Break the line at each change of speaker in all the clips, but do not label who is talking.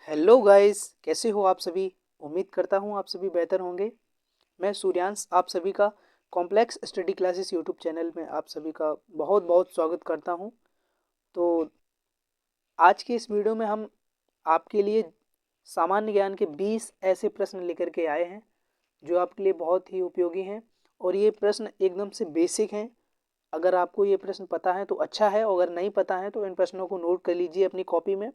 Hello guys, कैसे हो आप सभी। उम्मीद करता हूँ आप सभी बेहतर होंगे। मैं सूर्यांश आप सभी का complex study classes YouTube channel में आप सभी का बहुत बहुत स्वागत करता हूँ। तो आज के इस वीडियो में हम आपके लिए सामान्य ज्ञान के 20 ऐसे प्रश्न लेकर के आए हैं जो आपके लिए बहुत ही उपयोगी हैं। और ये प्रश्न एकदम से बेसिक हैं। अगर आपको ये प्रश्न पता है तो अच्छा है, और अगर नहीं पता है तो इन प्रश्नों को नोट कर लीजिए अपनी कॉपी में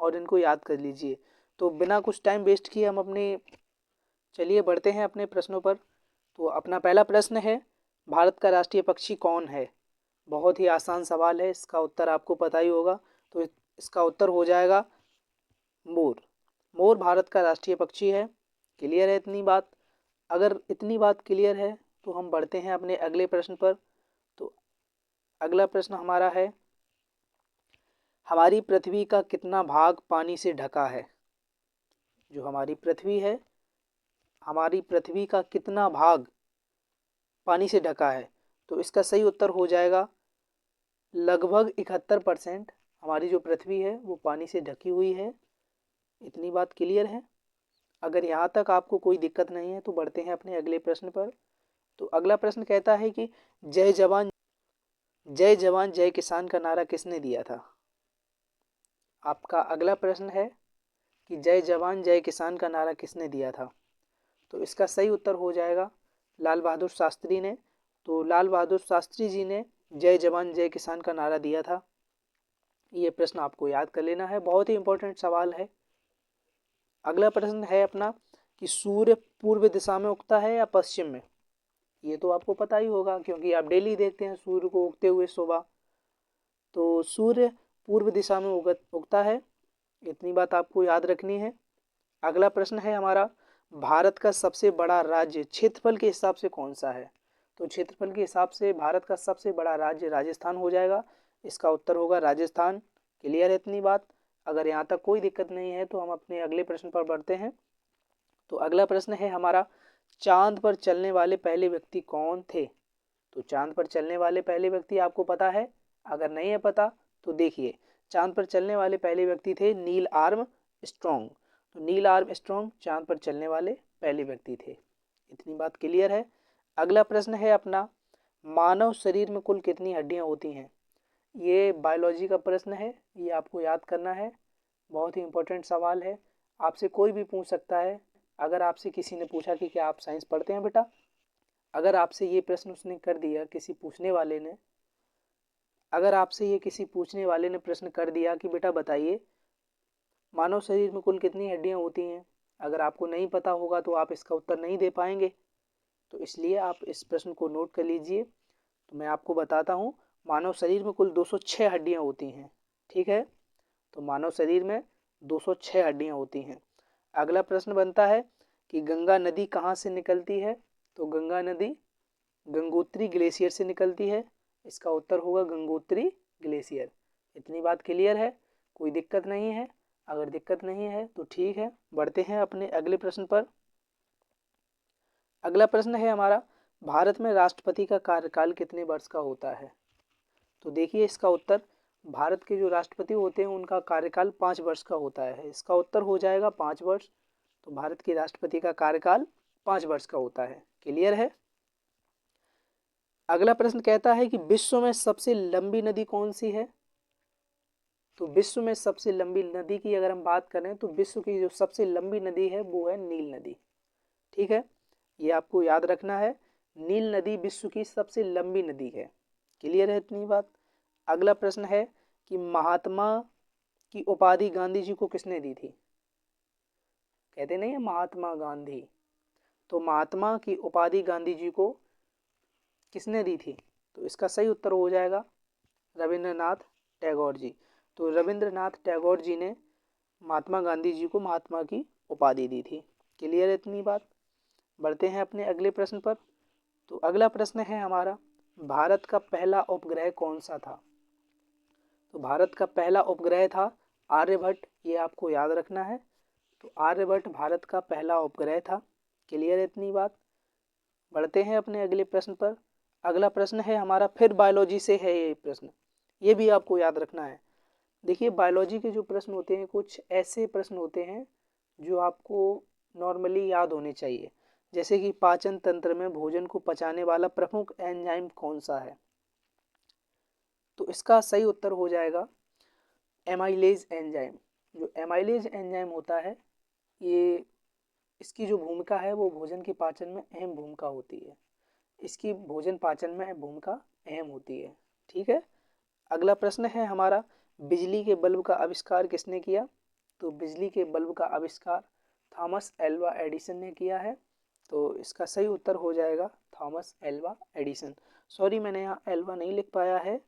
और इनको याद कर लीजिए। तो बिना कुछ टाइम वेस्ट किए हम अपने चलिए बढ़ते हैं अपने प्रश्नों पर। तो अपना पहला प्रश्न है, भारत का राष्ट्रीय पक्षी कौन है। बहुत ही आसान सवाल है, इसका उत्तर आपको पता ही होगा। तो इसका उत्तर हो जाएगा मोर। मोर भारत का राष्ट्रीय पक्षी है। क्लियर है इतनी बात। अगर इतनी बात क्लियर है तो हम बढ़ते हैं अपने अगले प्रश्न पर। तो अगला प्रश्न हमारा है, हमारी पृथ्वी का कितना भाग पानी से ढका है। जो हमारी पृथ्वी का कितना भाग पानी से ढका है। तो इसका सही उत्तर हो जाएगा लगभग 71%। हमारी जो पृथ्वी है वो पानी से ढकी हुई है। इतनी बात क्लियर है। अगर यहाँ तक आपको कोई दिक्कत नहीं है तो बढ़ते हैं अपने अगले प्रश्न पर। तो अगला प्रश्न कहता है कि जय जवान जय किसान का नारा किसने दिया था। आपका अगला प्रश्न है कि जय जवान जय किसान का नारा किसने दिया था। तो इसका सही उत्तर हो जाएगा लाल बहादुर शास्त्री ने। तो लाल बहादुर शास्त्री जी ने जय जवान जय किसान का नारा दिया था। ये प्रश्न आपको याद कर लेना है, बहुत ही इंपॉर्टेंट सवाल है। अगला प्रश्न है अपना कि सूर्य पूर्व दिशा में उगता है या पश्चिम में। ये तो आपको पता ही होगा क्योंकि आप डेली देखते हैं सूर्य को उगते हुए सुबह। तो सूर्य पूर्व दिशा में उगता है। इतनी बात आपको याद रखनी है। अगला प्रश्न है हमारा, भारत का सबसे बड़ा राज्य क्षेत्रफल के हिसाब से कौन सा है। तो क्षेत्रफल के हिसाब से भारत का सबसे बड़ा राज्य राजस्थान हो जाएगा। इसका उत्तर होगा राजस्थान। क्लियर है इतनी बात। अगर यहाँ तक कोई दिक्कत नहीं है तो हम अपने अगले प्रश्न पर बढ़ते हैं। तो अगला प्रश्न है हमारा, चांद पर चलने वाले पहले व्यक्ति कौन थे। तो चांद पर चलने वाले पहले व्यक्ति आपको पता है। अगर नहीं है पता तो देखिए, चांद पर चलने वाले पहले व्यक्ति थे नील आर्म स्ट्रॉन्ग। तो नील आर्म स्ट्रॉन्ग चांद पर चलने वाले पहले व्यक्ति थे। इतनी बात क्लियर है। अगला प्रश्न है अपना, मानव शरीर में कुल कितनी हड्डियां होती हैं। ये बायोलॉजी का प्रश्न है, ये आपको याद करना है। बहुत ही इंपॉर्टेंट सवाल है। आपसे कोई भी पूछ सकता है। अगर आपसे किसी ने पूछा कि क्या आप साइंस पढ़ते हैं बेटा, अगर आपसे ये प्रश्न उसने कर दिया किसी पूछने वाले ने, अगर आपसे ये किसी पूछने वाले ने प्रश्न कर दिया कि बेटा बताइए मानव शरीर में कुल कितनी हड्डियां होती हैं, अगर आपको नहीं पता होगा तो आप इसका उत्तर नहीं दे पाएंगे। तो इसलिए आप इस प्रश्न को नोट कर लीजिए। तो मैं आपको बताता हूँ, मानव शरीर में कुल 206 हड्डियां होती हैं। ठीक है, तो मानव शरीर में 206 हड्डियां होती हैं। अगला प्रश्न बनता है कि गंगा नदी कहाँ से निकलती है। तो गंगा नदी गंगोत्री ग्लेशियर से निकलती है। इसका उत्तर होगा गंगोत्री ग्लेशियर। इतनी बात क्लियर है, कोई दिक्कत नहीं है। अगर दिक्कत नहीं है तो ठीक है, बढ़ते हैं अपने अगले प्रश्न पर। अगला प्रश्न है हमारा, भारत में राष्ट्रपति का कार्यकाल कितने वर्ष का होता है। तो देखिए इसका उत्तर, भारत के जो राष्ट्रपति होते हैं उनका कार्यकाल 5 वर्ष का होता है। इसका उत्तर हो जाएगा 5 वर्ष। तो भारत के राष्ट्रपति का कार्यकाल 5 वर्ष का होता है। क्लियर है। अगला प्रश्न कहता है कि विश्व में सबसे लंबी नदी कौन सी है। तो विश्व में सबसे लंबी नदी की अगर हम बात करें तो विश्व की जो सबसे लंबी नदी है वो है नील नदी। ठीक है, ये आपको याद रखना है। नील नदी विश्व की सबसे लंबी नदी है। क्लियर है इतनी बात। अगला प्रश्न है कि महात्मा की उपाधि गांधी जी को किसने दी थी। कहते नहीं है महात्मा गांधी, तो महात्मा की उपाधि गांधी जी को किसने दी थी। तो इसका सही उत्तर हो जाएगा रविंद्रनाथ टैगोर जी। तो रविंद्रनाथ टैगोर जी ने महात्मा गांधी जी को महात्मा की उपाधि दी थी। क्लियर है इतनी बात। बढ़ते हैं अपने अगले प्रश्न पर। तो अगला प्रश्न है हमारा, भारत का पहला उपग्रह कौन सा था। तो भारत का पहला उपग्रह था आर्यभट्ट। ये आपको याद रखना है। तो आर्यभट्ट भारत का पहला उपग्रह था। क्लियर है इतनी बात। बढ़ते हैं अपने अगले प्रश्न पर। अगला प्रश्न है हमारा, फिर बायोलॉजी से है ये प्रश्न, ये भी आपको याद रखना है। देखिए बायोलॉजी के जो प्रश्न होते हैं कुछ ऐसे प्रश्न होते हैं जो आपको नॉर्मली याद होने चाहिए, जैसे कि पाचन तंत्र में भोजन को पचाने वाला प्रमुख एंजाइम कौन सा है। तो इसका सही उत्तर हो जाएगा एमाइलेज एंजाइम। जो एमाइलेज एंजाइम होता है ये, इसकी जो भूमिका है वो भोजन के पाचन में अहम भूमिका होती है। इसकी भोजन पाचन में भूमिका अहम होती है। ठीक है। अगला प्रश्न है हमारा, बिजली के बल्ब का आविष्कार किसने किया। तो बिजली के बल्ब का आविष्कार थॉमस एल्वा एडिसन ने किया है। तो इसका सही उत्तर हो जाएगा थॉमस एल्वा एडिसन। सॉरी मैंने यहाँ एल्वा नहीं लिख पाया है,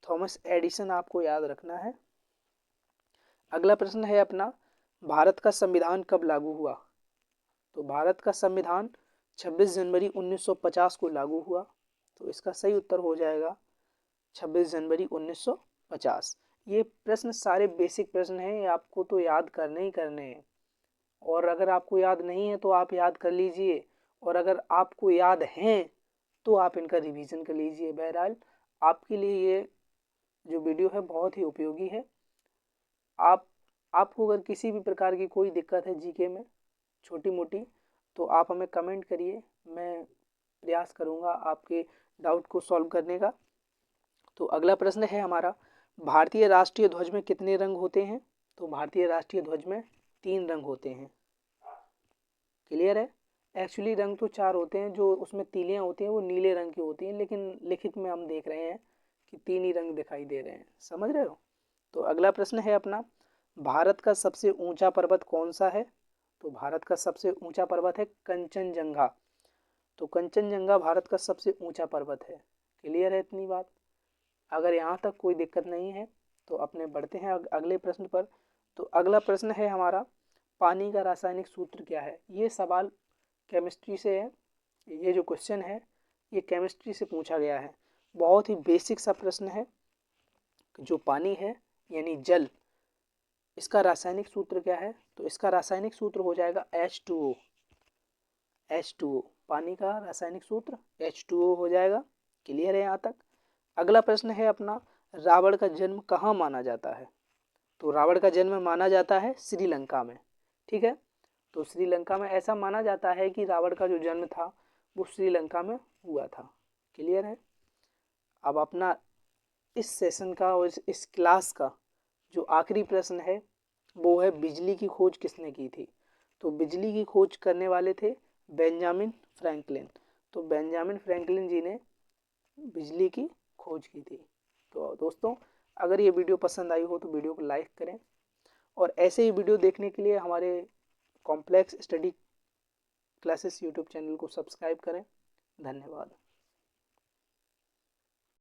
थॉमस एडिसन आपको याद रखना है। अगला प्रश्न है अपना, भारत का संविधान कब लागू हुआ। तो भारत का संविधान 26 जनवरी 1950 को लागू हुआ। तो इसका सही उत्तर हो जाएगा 26 जनवरी 1950। ये प्रश्न सारे बेसिक प्रश्न हैं, ये आपको तो याद करने ही करने हैं। और अगर आपको याद नहीं है तो आप याद कर लीजिए, और अगर आपको याद हैं तो आप इनका रिवीजन कर लीजिए। बहरहाल आपके लिए ये जो वीडियो है बहुत ही उपयोगी है। आपको अगर किसी भी प्रकार की कोई दिक्कत है जीके में छोटी मोटी, तो आप हमें कमेंट करिए, मैं प्रयास करूँगा आपके डाउट को सॉल्व करने का। तो अगला प्रश्न है हमारा, भारतीय राष्ट्रीय ध्वज में कितने रंग होते हैं। तो भारतीय राष्ट्रीय ध्वज में 3 रंग होते हैं। क्लियर है। एक्चुअली रंग तो 4 होते हैं, जो उसमें तीलियाँ होती हैं वो नीले रंग की होती हैं, लेकिन लिखित में हम देख रहे हैं कि 3 ही रंग दिखाई दे रहे हैं। समझ रहे हो। तो अगला प्रश्न है अपना, भारत का सबसे ऊंचा पर्वत कौन सा है। तो भारत का सबसे ऊंचा पर्वत है कंचनजंगा। तो कंचनजंगा भारत का सबसे ऊंचा पर्वत है। क्लियर है इतनी बात। अगर यहाँ तक कोई दिक्कत नहीं है तो अपने बढ़ते हैं अगले प्रश्न पर। तो अगला प्रश्न है हमारा, पानी का रासायनिक सूत्र क्या है। ये सवाल केमिस्ट्री से है, ये जो क्वेश्चन है ये केमिस्ट्री से पूछा गया है। बहुत ही बेसिक सा प्रश्न है। जो पानी है यानी जल, इसका रासायनिक सूत्र क्या है। तो इसका रासायनिक सूत्र हो जाएगा H2O। H2O पानी का रासायनिक सूत्र H2O हो जाएगा। क्लियर है यहाँ तक। अगला प्रश्न है अपना, रावण का जन्म कहाँ माना जाता है। तो रावण का जन्म माना जाता है श्रीलंका में। ठीक है। तो श्रीलंका में ऐसा माना जाता है कि रावण का जो जन्म था वो श्रीलंका में हुआ था। क्लियर है। अब अपना इस सेशन का और इस क्लास का जो आखिरी प्रश्न है वो है, बिजली की खोज किसने की थी। तो बिजली की खोज करने वाले थे बेंजामिन फ्रैंकलिन। तो बेंजामिन फ्रैंकलिन जी ने बिजली की खोज की थी। तो दोस्तों अगर ये वीडियो पसंद आई हो तो वीडियो को लाइक करें, और ऐसे ही वीडियो देखने के लिए हमारे complex study classes YouTube channel को सब्सक्राइब करें। धन्यवाद।